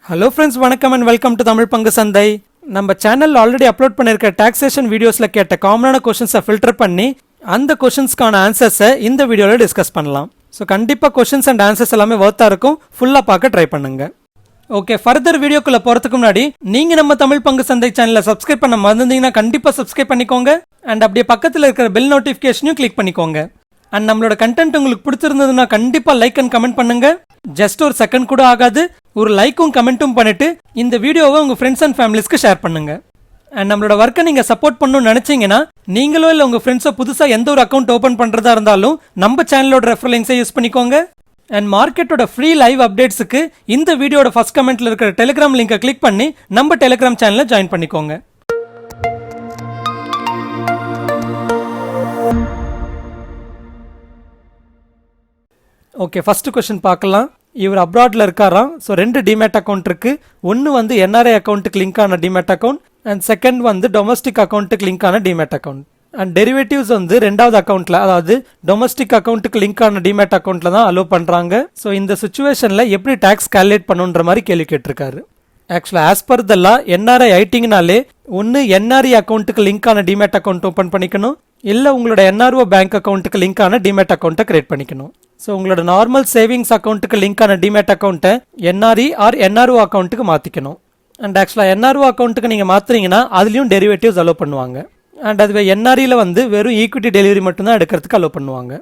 Hello friends, வணக்கம் and welcome to Tamil பங்கு சந்தை. நம்ம சேனல் ஆல்ரெடி அப்லோட் பண்ணியிருக்க டாக்ஸேஷன் வீடியோஸில் கேட்ட காமனான கொஷின்ஸை ஃபில்டர் பண்ணி அந்த கொஷின்ஸ்க்கான ஆன்சர்ஸை இந்த வீடியோவில் டிஸ்கஸ் பண்ணலாம். ஸோ கண்டிப்பாக கொஷின்ஸ் அண்ட் ஆன்சர்ஸ் எல்லாமே ஒர்த்தாக இருக்கும். ஃபுல்லாக பார்க்க ட்ரை பண்ணுங்க. ஓகே, ஃபர்தர் வீடியோக்குள்ளே போகிறதுக்கு முன்னாடி நீங்கள் நம்ம தமிழ் பங்கு சந்தை சேனலை சப்ஸ்கிரைப் பண்ண மறந்துருந்தீங்கன்னா கண்டிப்பாக சப்ஸ்கிரைப் பண்ணிக்கோங்க. அண்ட் அப்படியே பக்கத்தில் இருக்கிற பெல் நோட்டிஃபிகேஷனையும் கிளிக் பண்ணிக்கோங்க. அண்ட் நம்மளோட கண்டென்ட் உங்களுக்கு பிடிச்சிருந்ததுன்னா கண்டிப்பாக லைக் அண்ட் கமெண்ட் பண்ணுங்க. ஜஸ்ட் ஒரு செகண்ட் கூட ஆகாது. ஒரு லைக்கும் கமெண்ட்டும் பண்ணிட்டு இந்த வீடியோவை உங்க ஃப்ரெண்ட்ஸ் அண்ட் ஃபேமிலிஸ்க்கு ஷேர் பண்ணுங்க. அண்ட் நம்மளோட ஒர்க்கை நீங்க சப்போர்ட் பண்ணணும்னு நினைச்சீங்கன்னா நீங்களோ இல்லை உங்க ஃப்ரெண்ட்ஸோ புதுசா எந்த ஒரு அக்கௌண்ட் ஓப்பன் பண்றதா இருந்தாலும் நம்ம சேனலோட ரெஃபரல் லிங்க்ஸை யூஸ் பண்ணிக்கோங்க. அண்ட் மார்க்கெட்டோட ஃப்ரீ லைவ் அப்டேட்ஸுக்கு இந்த வீடியோட ஃபர்ஸ்ட் கமெண்ட்ல இருக்கிற டெலிகிராம் லிங்கை கிளிக் பண்ணி நம்ம டெலிகிராம் சேனலை ஜாயின் பண்ணிக்கோங்க. ஓகே, ஃபர்ஸ்ட் கொஸ்டின் பார்க்கலாம். இவர் அப்ராட்ல இருக்காராம். ஸோ 2 டிமேட் அக்கௌண்ட் இருக்கு. ஒன்று வந்து என்ஆர்ஐ அக்கௌண்ட்டுக்கு லிங்க் ஆன டிமேட் அக்கௌண்ட் அண்ட் செகண்ட் வந்து டொமஸ்டிக் அக்கௌண்ட்டுக்கு லிங்க் ஆன டிமேட் அக்கௌண்ட். அண்ட் டெரிவேட்டிவ்ஸ் வந்து ரெண்டாவது அக்கௌண்ட்ல, அதாவது டொமஸ்டிக் அக்கௌண்ட்டுக்கு லிங்க் ஆன டிமேட் அக்கௌண்ட்ல தான் அலோவ் பண்றாங்க. ஸோ இந்த சுச்சுவேஷன்ல எப்படி டாக்ஸ் கால்குலேட் பண்ணுன்ற மாதிரி கேள்வி கேட்டிருக்காரு. ஆக்சுவலாக as per the law NRI ஐட்டிங்கனாலே ஒன்று என்ஆர்இ அக்கௌண்ட்டுக்கு லிங்க் ஆன டிமேட் அக்கௌண்ட் ஓப்பன் பண்ணிக்கணும், இல்லை உங்களோட என்ஆர்ஓ பேங்க் அக்கௌண்ட்டுக்கு லிங்க் ஆன டிமேட் அக்கௌண்ட்டை கிரியேட் பண்ணிக்கணும். ஸோ உங்களோட நார்மல் சேவிங்ஸ் அக்கௌண்ட்டுக்கு லிங்க் ஆன டிமேட் அக்கௌண்ட்டை என்ஆர்இ ஆர் என்ஆர்ஓ அக்கௌண்ட்டுக்கு மாற்றிக்கணும். அண்ட் ஆக்சுவலாக என்ஆர்ஓ அக்கௌண்ட்டுக்கு நீங்கள் மாற்றுறீங்கன்னா அதுலேயும் டெரிவேட்டிவ்ஸ் அலோவ் பண்ணுவாங்க. அண்ட் அதுவே என்ஆர்இயில் வந்து வெறும் ஈக்விட்டி டெலிவரி மட்டும்தான் எடுக்கிறதுக்கு அலோவ் பண்ணுவாங்க.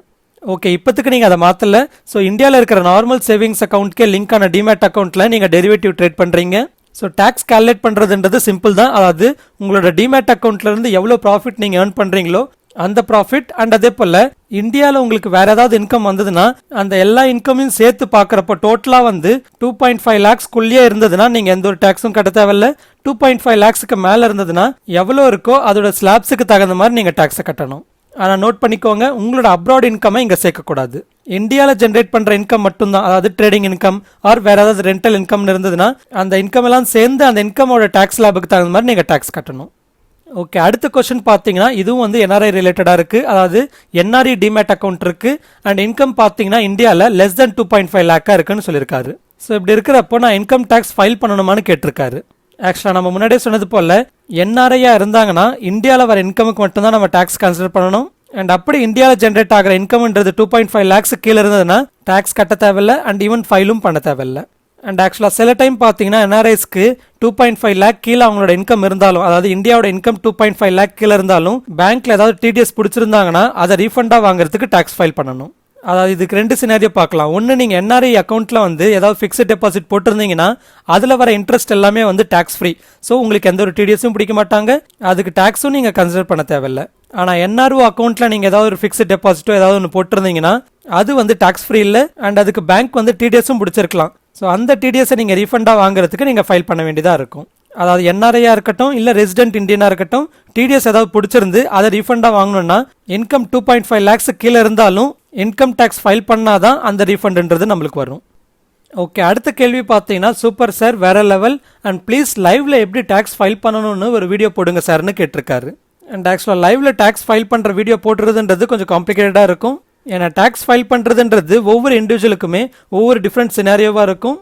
ஓகே, இப்போத்துக்கு நீங்கள் அதை மாற்றல. ஸோ இந்தியாவில் இருக்கிற நார்மல் சேவிங்ஸ் அக்கௌண்ட்கே லிங்க் ஆன டிமேட் அக்கௌண்ட்டில் நீங்கள் டெரிவேட்டிவ் ட்ரேட் பண்ணுறீங்க. ஸோ டேக்ஸ் கால்குலேட் பண்ணுறதுன்றது சிம்பிள் தான். அதாவது உங்களோட டிமேட் அக்கௌண்ட்லேருந்து எவ்வளோ ப்ராஃபிட் நீங்கள் ஏர்ன் பண்ணுறீங்களோ அந்த ப்ராஃபிட் அண்ட் அதே போல் இந்தியாவில் உங்களுக்கு வேற ஏதாவது இன்கம் வந்ததுன்னா அந்த எல்லா இன்கமையும் சேர்த்து பார்க்குறப்போ டோட்டலாக வந்து 2.5 lakhsக்குள்ளேயே இருந்ததுன்னா நீங்கள் எந்த ஒரு டேக்ஸும் கட்ட தேவையில்ல. 2.5 lakhsக்கு மேலே இருந்ததுன்னா எவ்வளோ இருக்கோ அதோட ஸ்லாப்ஸுக்கு தகுந்த மாதிரி நீங்கள் டேக்ஸை கட்டணும். ஆனால் நோட் பண்ணிக்கோங்க, உங்களோட அப்ராட் இன்கமை இங்கே சேர்க்கக்கூடாது. இந்தியாவில் ஜென்ரேட் பண்ணுற இன்கம் மட்டும்தான், அதாவது ட்ரேடிங் இன்கம் ஆர் வேற ஏதாவது ரெண்டல் இன்கம்னு இருந்ததுன்னா அந்த இன்கம் எல்லாம் சேர்ந்து அந்த இன்கமோட டேக்ஸ் ஸ்லாபுக்கு தகுந்த மாதிரி நீங்கள் டேக்ஸ் கட்டணும். ஓகே, அடுத்த கொஸ்டின் பார்த்தீங்கன்னா இதுவும் வந்து என்ஆர்ஐ ரிலேட்டடாக இருக்குது. அதாவது என்ஆர்இ டிமேட் அக்கௌண்ட் இருக்குது அண்ட் இன்கம் பார்த்தீங்கன்னா இந்தியாவில் லெஸ் தென் 2.5 lakh இருக்குன்னு சொல்லியிருக்காரு. ஸோ இப்படி இருக்கிறப்போ நான் இன்கம் டேக்ஸ் ஃபைல் பண்ணணுமான்னு கேட்டிருக்காரு. ஆக்சுவலாக நம்ம முன்னாடியே சொன்னது போல் என்ஆர்ஐயா இருந்தாங்கன்னா இந்தியாவில் வர இன்கமுக்கு மட்டும்தான் நம்ம டேக்ஸ் கன்சிடர் பண்ணணும். அண்ட் அப்படி இந்தியாவில் ஜென்ரேட் ஆகிற இன்கம்ன்றது 2.5 lakhs கீழே இருந்ததுன்னா டேக்ஸ் கட்ட தேவையில்லை அண்ட் ஈவன் ஃபைலும் பண்ண தேவையில்லை. அண்ட் ஆக்சுவலாக சில டைம் பார்த்தீங்கன்னா என்ஆர்ஐஸ்க்கு 2.5 lakh கீழே அவங்களோட இன்கம் இருந்தாலும், அதாவது இந்தியாவோட இன்கம் 2.5 lakh கீழே இருந்தாலும் பேங்க்ல ஏதாவது டிடிஎஸ் பிடிச்சிருந்தாங்கன்னா அதை ரீஃபண்டாக வாங்குறதுக்கு டேக்ஸ் ஃபைல் பண்ணணும். அதாவது இதுக்கு 2 சினாரியோ பார்க்கலாம். ஒன்று, நீங்கள் என்ஆர்ஐ அக்கௌண்ட்டில் வந்து ஏதாவது ஃபிக்ஸ்ட் டெபாசிட் போட்டிருந்தீங்கன்னா அதில் வர இன்ட்ரெஸ்ட் எல்லாமே வந்து டேக்ஸ் ஃப்ரீ. ஸோ உங்களுக்கு எந்த ஒரு டிடிஎஸும் பிடிக்க மாட்டாங்க, அதுக்கு டேக்ஸும் நீங்கள் கன்சிடர் பண்ண தேவையில்லை. ஆனால் என்ஆர்ஓ அக்கௌண்ட்டில் நீங்கள் ஏதாவது ஒரு ஃபிக்ஸ்ட் டெபாசிட்டோ ஏதாவது ஒன்று போட்டிருந்தீங்கன்னா அது வந்து டேக்ஸ் ஃப்ரீ இல்லை அண்ட் அதுக்கு பேங்க் வந்து டிடிஎஸும் பிடிச்சிருக்கலாம். ஸோ அந்த டிடிஎஸை நீங்கள் ரீஃபண்டாக வாங்குறதுக்கு நீங்கள் ஃபைல் பண்ண வேண்டியதாக இருக்கும். அதாவது என்ஆர்ஐயா இருக்கட்டும் இல்லை ரெசிடென்ட் இந்தியனாக இருக்கட்டும், டிடிஎஸ் ஏதாவது பிடிச்சிருந்து அதை ரீஃபண்டாக வாங்கணும்னா இன்கம் 2.5 lakhs கீழே இருந்தாலும் இன்கம் டேக்ஸ் ஃபைல் பண்ணாதான் அந்த ரீஃபண்டுன்றது நம்மளுக்கு வரும். ஓகே, அடுத்த கேள்வி பார்த்தீங்கன்னா சூப்பர் சார், வேற லெவல் அண்ட் ப்ளீஸ் லைவ்ல எப்படி டேக்ஸ் ஃபைல் பண்ணணும்னு ஒரு வீடியோ போடுங்க சார்னு கேட்டிருக்காரு. அண்ட் ஆக்சுவலாக லைவ்ல டேக்ஸ் ஃபைல் பண்ணுற வீடியோ போட்டுறதுன்றது கொஞ்சம் காம்ப்ளிகேட்டடாக இருக்கும். ஏன்னா டேக்ஸ் ஃபைல் பண்ணுறதுன்றது ஒவ்வொரு இண்டிவிஜுவலுக்குமே ஒவ்வொரு டிஃப்ரெண்ட் சினாரியோவாக இருக்கும்.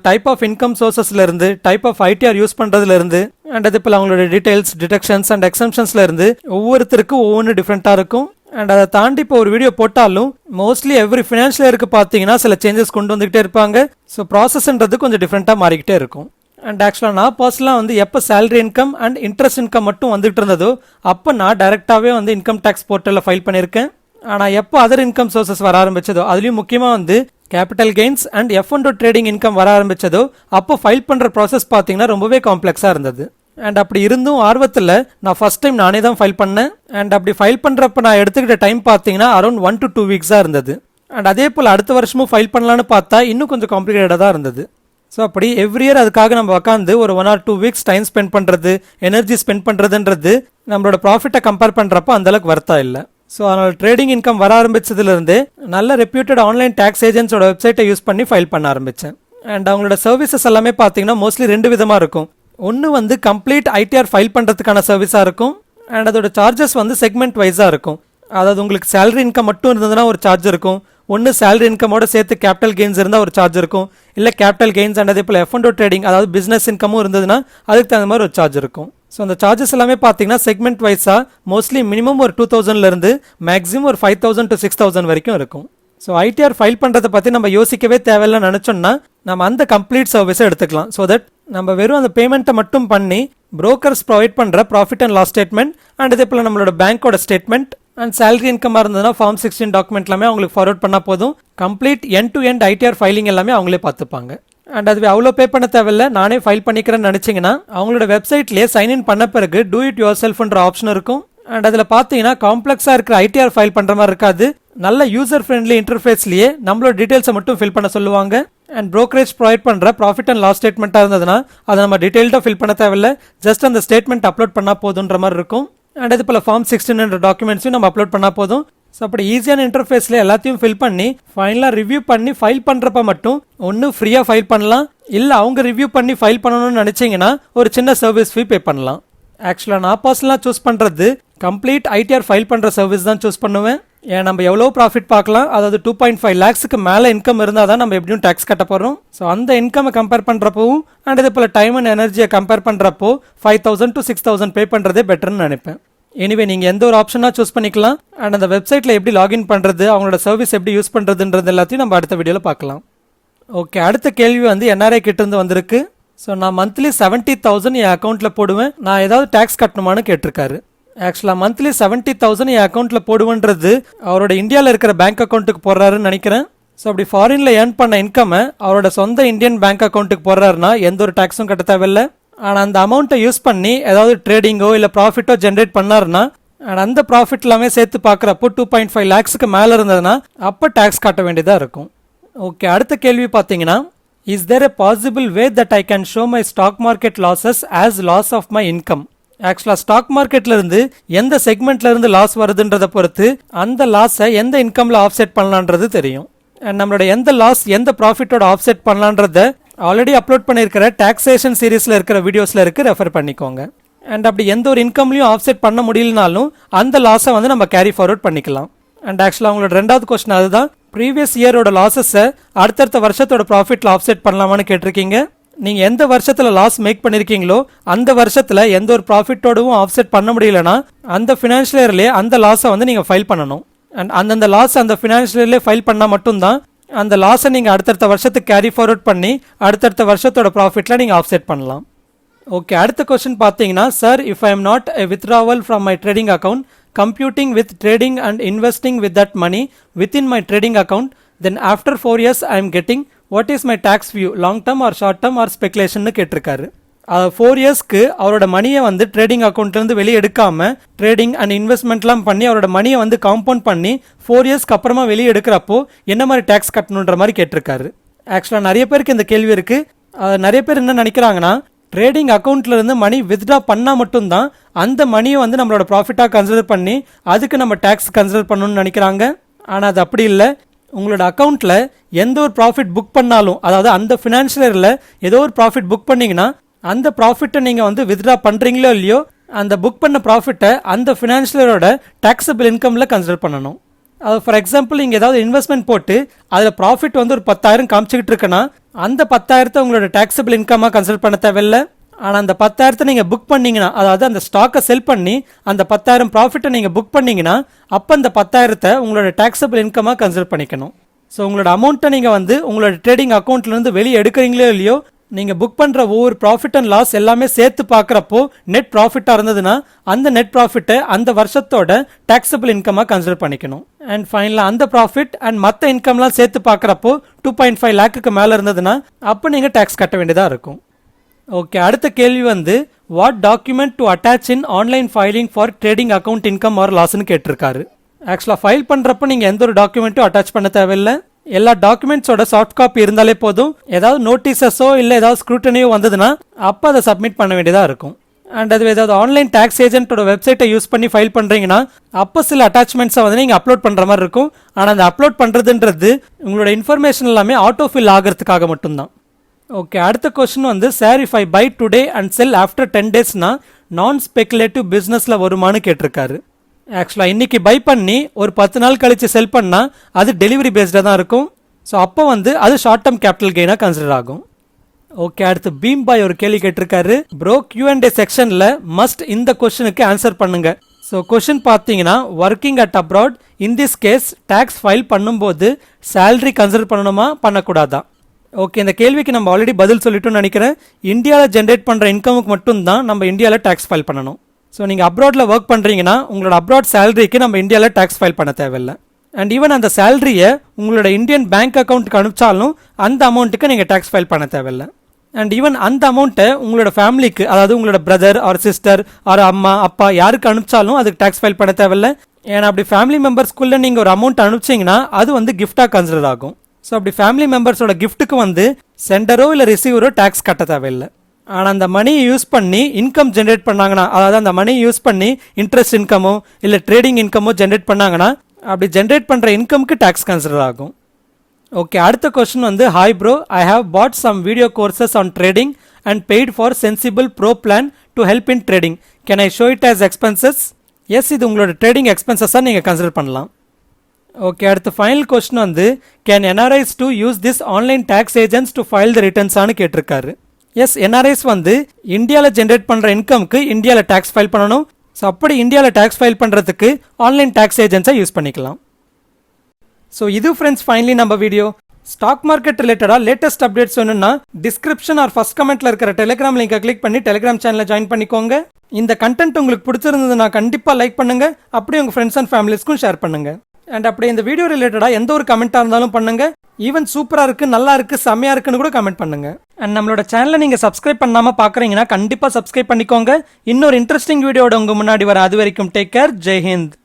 டைப் ஆஃப் இன்கம் சோர்சஸ்ல இருந்து, டைப் ஆஃப் ஐடிஆர் யூஸ் பண்றதுல இருந்து அண்ட் அதே போல் அவங்களோட டீடைல்ஸ், டிடக்ஷன்ஸ் அண்ட் எக்ஸம்ஷன்ஸ்ல இருந்து ஒவ்வொருத்தருக்கும் ஒவ்வொன்று டிஃப்ரெண்ட்டாக இருக்கும். அண்ட் அதை தாண்டி இப்போ ஒரு வீடியோ போட்டாலும் மோஸ்ட்லி எவ்ரி ஃபினான்ஷியல் இயருக்கு பார்த்தீங்கன்னா சில சேஞ்சஸ் கொண்டு வந்துகிட்டே இருப்பாங்க. ஸோ ப்ராசஸ்ன்றது கொஞ்சம் டிஃப்ரெண்ட்டாக மாறிக்கிட்டே இருக்கும். அண்ட் ஆக்சுவலாக நான் பர்சனலாக வந்து எப்போ salary income and interest income மட்டும் வந்துட்டு இருந்ததோ அப்போ நான் டைரெக்டாகவே வந்து இன்கம் டேக்ஸ் போர்ட்டலில் ஃபைல் பண்ணியிருக்கேன். ஆனால் எப்போ அதர் இன்கம் சோர்சஸ் வர ஆரம்பிச்சதோ, அதுலேயும் முக்கியமாக வந்து capital gains and F1 trading income வர ஆரம்பிச்சதோ அப்போ ஃபைல் பண்ணுற ப்ராசஸ் பார்த்தீங்கன்னா ரொம்பவே காம்ப்ளெக்ஸாக இருந்தது. அண்ட் அப்படி இருந்தும் ஆர்வத்தில் நான் ஃபர்ஸ்ட் டைம் நானே தான் ஃபைல் பண்ணேன். அண்ட் அப்படி ஃபைல் பண்ணுறப்ப நான் எடுத்துக்கிட்ட டைம் பார்த்தீங்கன்னா அரௌண்ட் 1 to 2 weeks இருந்தது. அண்ட் அதே போல் அடுத்த வருஷமும் ஃபைல் பண்ணலான்னு பார்த்தா இன்னும் கொஞ்சம் காம்ப்ளிகேட்டடாக தான் இருந்தது. ஸோ அப்படி எவ்ரி இயர் அதுக்காக நம்ம உட்காந்து ஒரு 1 or 2 weeks டைம் ஸ்பெண்ட் பண்ணுறது, எனர்ஜி ஸ்பெண்ட் பண்ணுறதுன்றது நம்மளோட ப்ராஃபிட்டை கம்பேர் பண்ணுறப்போ அந்தளவுக்கு வர்த்தா இல்லை. ஸோ அதனால் ட்ரேடிங் இன்கம் வர ஆரம்பிச்சதுலேருந்து நல்ல ரெப்யூட்டட் ஆன்லைன் டேக்ஸ் ஏஜென்ட்ஸோட வெப்சைட்டை யூஸ் பண்ணி ஃபைல் பண்ண ஆரம்பித்தேன். அண்ட் அவங்களோட சர்வீசஸ் எல்லாமே பார்த்தீங்கன்னா மோஸ்ட்லி 2 விதமாக இருக்கும். ஒன்று வந்து கம்ப்ளீட் ஐடிஆர் ஃபைல் பண்ணுறதுக்கான சர்வீஸாக இருக்கும் அண்ட் அதோட சார்ஜஸ் வந்து செக்மெண்ட் வைஸாக இருக்கும். அதாவது உங்களுக்கு சேலரி இன்கம் மட்டும் இருந்ததுன்னா ஒரு சார்ஜ் இருக்கும், ஒன்று சேலரி இன்கமோட சேர்த்து கேபிட்டல் கெயின்ஸ் இருந்தால் ஒரு சார்ஜ் இருக்கும், இல்லை கேபிட்டல் கெயின்ஸ் அண்ட் அதே போல் F&O ட்ரேடிங் அதாவது பிஸ்னஸ் இன்கமும் இருந்ததுன்னா அதுக்கு தகுந்த மாதிரி ஒரு சார்ஜ் இருக்கும். ஸோ அந்த சார்ஜஸ் எல்லாமே பார்த்தீங்கன்னா செக்மெண்ட் வைஸாக மோஸ்ட்லி மினிமம் ஒரு 2000 மேக்ஸிமம் ஒரு 5000 to 6000 வரைக்கும் இருக்கும். ஸோ ஐடிஆர் ஃபைல் பண்ணுறதை பற்றி நம்ம யோசிக்கவே தேவையில்லைன்னு நினச்சோம்னா நம்ம அந்த கம்ப்ளீட் சர்வீஸை எடுத்துக்கலாம். ஸோ தட் நம்ம வெறும் அந்த பேமெண்ட்டை மட்டும் பண்ணி புரோக்கர்ஸ் ப்ரொவைட் பண்ணுற profit and loss statement and இதே போல் நம்மளோட பேங்க்கோட ஸ்டேட்மெண்ட் அண்ட் சேலரி இன்கமாக இருந்ததுன்னா ஃபார்ம் 16 டாக்குமெண்ட் எல்லாமே அவங்களுக்கு ஃபார்வர்ட் பண்ணால் போதும். Complete end to end ITR filing எல்லாமே அவங்களே பார்த்துப்பாங்க. அண்ட் அதுவே அவ்வளோ பே பண்ண தேவையில்ல, நானே ஃபைல் பண்ணிக்கிறேன்னு நினச்சிங்கன்னா அவங்களோட வெப்சைட்லேயே சைன்இன் பண்ண பிறகு டூ இட் யுவர் செல்ஃப்ன்ற ஆப்ஷன் இருக்கும். அண்ட் அதில் பார்த்தீங்கன்னா காம்ப்ளெக்ஸாக இருக்கிற ஐடிஆர் ஃபைல் பண்ணுற மாதிரி இருக்காது, நல்ல யூசர் ஃப்ரெண்ட்லி இன்டர்ஃபேஸ்லேயே நம்மளோட டீட்டெயில்ஸை மட்டும் ஃபில் பண்ண சொல்லுவாங்க. அண்ட் ப்ரோக்கரேஜ் ப்ரொவைட் பண்ணுற ப்ராஃபிட் அண்ட் லாஸ் ஸ்டேட்மெண்ட்டாக இருந்ததுன்னா அதை நம்ம டீட்டெயில்டாக ஃபில் பண்ண தேவையில்ல, ஜஸ்ட் அந்த ஸ்டேட்மெண்ட் அப்லோட் பண்ணால் போதுன்ற மாதிரி இருக்கும். அண்ட் அது போல் ஃபார்ம் 16 டாக்குமெண்ட்ஸையும் நம்ம அப்லோட் பண்ணால் போதும். ஸோ அப்படி ஈஸியான இன்டர்ஃபேஸில் எல்லாத்தையும் ஃபில் பண்ணி ஃபைனலாக ரிவ்யூ பண்ணி ஃபைல் பண்ணுறப்ப மட்டும் ஒன்று ஃப்ரீயாக ஃபைல் பண்ணலாம், இல்லை அவங்க ரிவ்யூ பண்ணி ஃபைல் பண்ணணும்னு நினச்சிங்கன்னா ஒரு சின்ன சர்வீஸ் ஃபீ பே பண்ணலாம். ஆக்சுவலாக நான் பர்சனலாக சூஸ் பண்ணுறது கம்ப்ளீட் ஐடிஆர் ஃபைல் பண்ணுற சர்வீஸ் தான் சூஸ் பண்ணுவேன். ஏன் நம்ம எவ்வளோ ப்ராஃபிட் பார்க்கலாம், அதாவது 2.5 lakhsக்கு மேலே இன்கம் இருந்தால் தான் நம்ம எப்படியும் டேக்ஸ் கட்ட போகிறோம். ஸோ அந்த இன்கம்மை கம்பேர் பண்ணுறப்பவும் அண்ட் இதே போல் டைம் அண்ட் எனர்ஜியை கம்பேர் பண்ணுறப்போ 5000 to 6000 பே பண்ணுறதே பெட்டர்னு நினைப்பேன். எனிவே நீங்கள் எந்த ஒரு ஆப்ஷனாக சூஸ் பண்ணிக்கலாம். அண்ட் அந்த வெப்சைட்டில் எப்படி லாகின் பண்ணுறது, அவங்களோட சர்வீஸ் எப்படி யூஸ் பண்ணுறதுன்றது எல்லாத்தையும் நம்ம அடுத்த வீடியோவில் பார்க்கலாம். ஓகே, அடுத்த கேள்வி வந்து NRI கிட்டேருந்து வந்திருக்கு. ஸோ நான் மந்த்லி 70,000 என் அக்கௌண்ட்டில் போடுவேன், நான் ஏதாவது டேக்ஸ் கட்டணுமான்னு கேட்டிருக்காரு. ஆக்சுவலாக மந்த்லி 70,000 என் அக்கௌண்ட்டில் போடுவேன்றது அவரோட இந்தியாவில் இருக்கிற பேங்க் அக்கௌண்ட்டுக்கு போடுறாருன்னு நினைக்கிறேன். ஸோ அப்படி ஃபாரினில் ஏர்ன் பண்ண இன்கம்மை அவரோட சொந்த இந்தியன் பேங்க் அக்கௌண்ட்டுக்கு போடுறாருன்னா எந்த ஒரு டேக்ஸும் கட்ட தேவையில்லை. ஆனால் அந்த அமௌண்ட்டை யூஸ் பண்ணி ஏதாவது ட்ரேடிங்கோ இல்லை ப்ராஃபிட்டோ ஜென்ரேட் பண்ணாருன்னா அண்ட் அந்த ப்ராஃபிட் எல்லாமே சேர்த்து பார்க்குறப்போ 2.5 lakhsக்கு மேலே இருந்ததுன்னா அப்போ டேக்ஸ் கட்ட வேண்டியதாக இருக்கும். ஓகே, அடுத்த கேள்வி பார்த்தீங்கன்னா, is there a possible way that I can show my stock market losses as loss of my income? ஆக்சுவலாக ஸ்டாக் மார்க்கெட்ல இருந்து எந்த செக்மெண்ட்ல இருந்து லாஸ் வருதுன்றதை பொறுத்து அந்த லாஸை எந்த இன்கம்ல ஆஃப்செட் பண்ணலான்றது தெரியும். அண்ட் நம்மளோட எந்த லாஸ் எந்த ப்ராஃபிட்டோட ஆஃப்செட் பண்ணலான்றத ஆல்ரெடி அப்லோட் பண்ணியிருக்கிற டாக்ஸேஷன் சீரீஸில் இருக்கிற வீடியோஸில் இருக்கு, ரெஃபர் பண்ணிக்கோங்க. அண்ட் அப்படி எந்த ஒரு இன்கம்லையும் ஆஃப்செட் பண்ண முடியலனாலும் அந்த லாஸை வந்து நம்ம கேரி ஃபார்வர்ட் பண்ணிக்கலாம். அண்ட் ஆக்சுவலாக உங்களோட ரெண்டாவது கொஸ்டின் அதுதான், ப்ரீவியஸ் இயரோட லாஸஸை அடுத்தடுத்த வருஷத்தோட ப்ராஃபிட்டில் ஆஃப்செட் பண்ணலாமான்னு கேட்டிருக்கீங்க. நீங்கள் எந்த வருஷத்தில் லாஸ் மேக் பண்ணியிருக்கீங்களோ அந்த வருஷத்தில் எந்த ஒரு ப்ராஃபிட்டோடவும் ஆஃப்செட் பண்ண முடியலன்னா அந்த ஃபினான்ஷியல் இயர்லேயே அந்த லாஸை வந்து நீங்கள் ஃபைல் பண்ணணும். அண்ட் அந்தந்த லாஸ் அந்த ஃபினான்ஷியல் இயர்லேயே ஃபைல் பண்ணால் மட்டும்தான் அந்த லாஸை நீங்கள் அடுத்தடுத்த வருஷத்துக்கு கேரி ஃபார்வர்ட் பண்ணி அடுத்தடுத்த வருஷத்தோட ப்ராஃபிட்டில் நீங்கள் ஆஃப்செட் பண்ணலாம். ஓகே, அடுத்த கொஸ்டின் பார்த்தீங்கன்னா, sir if I am not a withdrawal from my trading account computing with trading and investing with that money within my trading account then after 4 years I am getting what is my tax view long term or short term or speculation கேட்டிருக்காரு. 4 yearsக்கு அவரோட மணியை வந்து trading அக்கௌண்ட்லேருந்து வெளியே எடுக்காம trading and இன்வெஸ்ட்மெண்ட்லாம் பண்ணி அவரோட மணியை வந்து காம்பவுண்ட் பண்ணி 4 yearsக்கு அப்புறமா வெளியே எடுக்கிறப்போ என்ன மாதிரி டேக்ஸ் கட்டணுன்ற மாதிரி கேட்டிருக்காரு. ஆக்சுவலாக நிறைய பேருக்கு இந்த கேள்வி இருக்கு. நிறைய பேர் என்ன நினைக்கிறாங்கன்னா, ட்ரேடிங் அக்கௌண்ட்ல இருந்து மணி வித்ட்ரா பண்ணால் மட்டும்தான் அந்த மணியை வந்து நம்மளோட ப்ராஃபிட்டாக கன்சிடர் பண்ணி அதுக்கு நம்ம டேக்ஸ் கன்சிடர் பண்ணணும்னு நினைக்கிறாங்க. ஆனால் அது அப்படி இல்லை. உங்களோட அக்கௌண்ட்டில் எந்த ஒரு ப்ராஃபிட் புக் பண்ணாலும், அதாவது அந்த ஃபினான்ஷியல் இயரில் ஏதோ ஒரு ப்ராஃபிட் புக் பண்ணிங்கன்னா அந்த ப்ராஃபிட்டை நீங்கள் வந்து வித்ட்ரா பண்ணுறீங்களோ இல்லையோ அந்த புக் பண்ண ப்ராஃபிட்டை அந்த ஃபினான்ஷியல் இயரோட டாக்ஸபிள் இன்கமில் கன்சிடர் பண்ணணும். அது ஃபார் எக்ஸாம்பிள் நீங்கள் ஏதாவது இன்வெஸ்ட்மெண்ட் போட்டு அதில் ப்ராஃபிட் வந்து ஒரு 10,000 காமிச்சிக்கிட்டு இருக்குன்னா அந்த 10,000 உங்களோட டாக்ஸபிள் இன்கமாக கன்சிடர் பண்ண தேவையில்லை. ஆனால் அந்த 10,000 நீங்கள் புக் பண்ணீங்கன்னா, அதாவது அந்த ஸ்டாக்கை செல் பண்ணி அந்த 10,000 ப்ராஃபிட்டை நீங்கள் புக் பண்ணீங்கன்னா அப்போ அந்த 10,000 உங்களோட டாக்ஸபிள் இன்கமாக கன்சிடர் பண்ணிக்கணும். ஸோ உங்களோட அமௌண்ட்டை நீங்கள் வந்து உங்களோட ட்ரேடிங் அக்கௌண்ட்லேருந்து வெளியே எடுக்கிறீங்களோ இல்லையோ நீங்கள் புக் பண்ணுற ஒவ்வொரு ப்ராஃபிட் அண்ட் லாஸ் எல்லாமே சேர்த்து பார்க்குறப்போ நெட் ப்ராஃபிட்டாக இருந்ததுன்னா அந்த நெட் ப்ராஃபிட்டை அந்த வருஷத்தோட டாக்ஸபிள் இன்கமாக கன்சிடர் பண்ணிக்கணும். அண்ட் ஃபைனலாக அந்த ப்ராஃபிட் அண்ட் மற்ற இன்கம்லாம் சேர்த்து பார்க்குறப்போ 2.5 lakhக்கு மேலே இருந்ததுன்னா அப்போ நீங்கள் டேக்ஸ் கட்ட வேண்டியதாக இருக்கும். ஓகே, அடுத்த கேள்வி வந்து, what document to attach in online filing for trading account income or லாஸ்ன்னு கேட்டிருக்காரு. ஆக்சுவலாக ஃபைல் பண்ணுறப்போ நீங்கள் எந்த ஒரு டாக்குமெண்ட்டும் அட்டாச் பண்ண தேவையில்லை. எல்லா டாக்குமெண்ட்ஸோட சாஃப்ட் காப்பி இருந்தாலே போதும். ஏதாவது நோட்டீஸஸோ இல்லை ஏதாவது ஸ்க்ரூட்டனியோ வந்ததுன்னா அப்போ அதை சப்மிட் பண்ண வேண்டியதாக இருக்கும். அண்ட் அது ஏதாவது ஆன்லைன் டேக்ஸ் ஏஜென்ட்டோட வெப்சைட்டை யூஸ் பண்ணி ஃபைல் பண்ணுறீங்கன்னா அப்போ சில அட்டாச்மெண்ட்ஸை வந்து நீங்கள் அப்லோட் பண்ணுற மாதிரி இருக்கும். ஆனால் அந்த அப்லோட் பண்ணுறதுன்றது உங்களோட இன்ஃபர்மேஷன் எல்லாமே ஆட்டோ ஃபில் ஆகிறதுக்காக மட்டும்தான். ஓகே, அடுத்த கொஸ்டின் வந்து, sir if I buy today and sell after 10 daysனா நான் ஸ்பெகுலேட்டிவ் பிஸ்னஸில் வருமானு கேட்டிருக்காரு. ஆக்சுவலாக இன்னைக்கு பை பண்ணி ஒரு 10 நாள் கழிச்சு செல் பண்ணால் அது டெலிவரி பேஸ்டாக தான் இருக்கும். ஸோ அப்போ வந்து அது ஷார்ட் டேர்ம் கேபிட்டல் கெயினாக கன்சிடர் ஆகும். ஓகே, அடுத்து பீம் பாய் ஒரு கேள்வி கேட்டிருக்காரு. ப்ரோ Q&A செக்ஷனில் மஸ்ட் இந்த கொஸ்டினுக்கு ஆன்சர் பண்ணுங்க. ஸோ கொஸ்டின் பார்த்தீங்கன்னா working at abroad in this case tax file பண்ணும்போது சேலரி கன்சிடர் பண்ணணுமா பண்ணக்கூடாதா? ஓகே, இந்த கேள்விக்கு நம்ம ஆல்ரெடி பதில் சொல்லிட்டோம்னு நினைக்கிறேன். இந்தியாவில் ஜென்ரேட் பண்ணுற இன்கமுக்கு மட்டும்தான் நம்ம இந்தியாவில் டேக்ஸ் ஃபைல் பண்ணணும். ஸோ நீங்கள் அப்ராடில் ஒர்க் பண்ணுறீங்கன்னா உங்களோட அப்ராட் சேலரிக்கு நம்ம இந்தியாவில் டேக்ஸ் ஃபைல் பண்ண தேவையில்லை. அண்ட் ஈவன் அந்த சேலரியை உங்களோட இந்தியன் பேங்க் அக்கௌண்ட்டுக்கு அனுப்பிச்சாலும் அந்த அமௌண்ட்டுக்கு நீங்கள் டேக்ஸ் ஃபைல் பண்ண தேவையில்லை. அண்ட் ஈவன் அந்த அமௌண்ட்டை உங்களோட ஃபேமிலிக்கு, அதாவது உங்களோட பிரதர் ஆர் சிஸ்டர் ஆர் அம்மா அப்பா யாருக்கு அனுப்பிச்சாலும் அதுக்கு டேக்ஸ் ஃபைல் பண்ண தேவையில்லை. ஏன்னா அப்படி ஃபேமிலி மெம்பர்ஸ்குள்ளே நீங்கள் ஒரு அமௌண்ட் அனுப்பிச்சிங்கன்னா அது வந்து கிஃப்டாக கன்சிடர் ஆகும். ஸோ அப்படி ஃபேமிலி மெம்பர்ஸோட கிஃப்ட்டுக்கு வந்து சென்டரோ இல்லை ரிசீவரோ டேக்ஸ் கட்ட தேவையில்லை. ஆனால் அந்த மணியை யூஸ் பண்ணி இன்கம் ஜென்ரேட் பண்ணாங்கன்னா, அதாவது அந்த மணியை யூஸ் பண்ணி இன்ட்ரெஸ்ட் இன்கமோ இல்லை ட்ரேடிங் இன்கமோ ஜென்ரேட் பண்ணாங்கன்னா அப்படி ஜென்ரேட் பண்ணுற இன்கம்க்கு டேக்ஸ் கன்சிடர் ஆகும். ஓகே, அடுத்த கொஸ்டின் வந்து hi bro, I have bought some video courses on trading and paid for Sensibull pro plan to help in trading. Can I show it as expenses? Yes, இது உங்களோட ட்ரேடிங் எக்ஸ்பென்சஸாக நீங்கள் consider பண்ணலாம். Okay, அடுத்த final question வந்து can NRIs to use this online tax agents to file the ரிட்டர்ன்ஸானு கேட்டிருக்காரு. எஸ், என்ஆர்ஐஸ் வந்து இந்தியாவில் ஜென்ரேட் பண்ணுற இன்கம்க்கு இந்தியாவில் டேக்ஸ் ஃபைல் பண்ணணும். ஸோ அப்படி இந்தியாவில் டேக்ஸ் ஃபைல் பண்ணுறதுக்கு ஆன்லைன் டேக்ஸ் ஏஜென்ட்ஸை யூஸ் பண்ணிக்கலாம். ஸோ இது ஃப்ரெண்ட்ஸ் ஃபைனலி நம்ம வீடியோ. ஸ்டாக் மார்க்கெட் ரிலேட்டடாக லேட்டஸ்ட் அப்டேட்ஸ் வேணும்னா டிஸ்கிரிப்ஷன் ஆர் ஃபர்ஸ்ட் கமெண்ட்ல இருக்கிற டெலிகிராம் லிங்கை கிளிக் பண்ணி டெலிகிராம் சேனலை ஜாயின் பண்ணிக்கோங்க. இந்த கண்டென்ட் உங்களுக்கு பிடிச்சிருந்ததுன்னா கண்டிப்பாக லைக் பண்ணுங்க, அப்படியே உங்கள் ஃப்ரெண்ட்ஸ் அண்ட் ஃபேமிலிஸ்க்கும் ஷேர் பண்ணுங்க. அண்ட் அப்படியே இந்த வீடியோ ரிலேட்டடாக எந்த ஒரு கமெண்ட்டாக இருந்தாலும் பண்ணுங்க. ஈவன் சூப்பராக இருக்கு, நல்லா இருக்கு, செம்மையா இருக்குன்னு கூட கமெண்ட் பண்ணுங்க. அண்ட் நம்மளோட சேனலை நீங்க சப்ஸ்கிரைப் பண்ணாம பாக்குறீங்கன்னா கண்டிப்பா சப்ஸ்கிரைப் பண்ணிக்கோங்க. இன்னொரு இன்ட்ரெஸ்டிங் வீடியோட உங்க முன்னாடி வர. அது வரைக்கும் டேக் கேர். ஜெய் ஹிந்த்.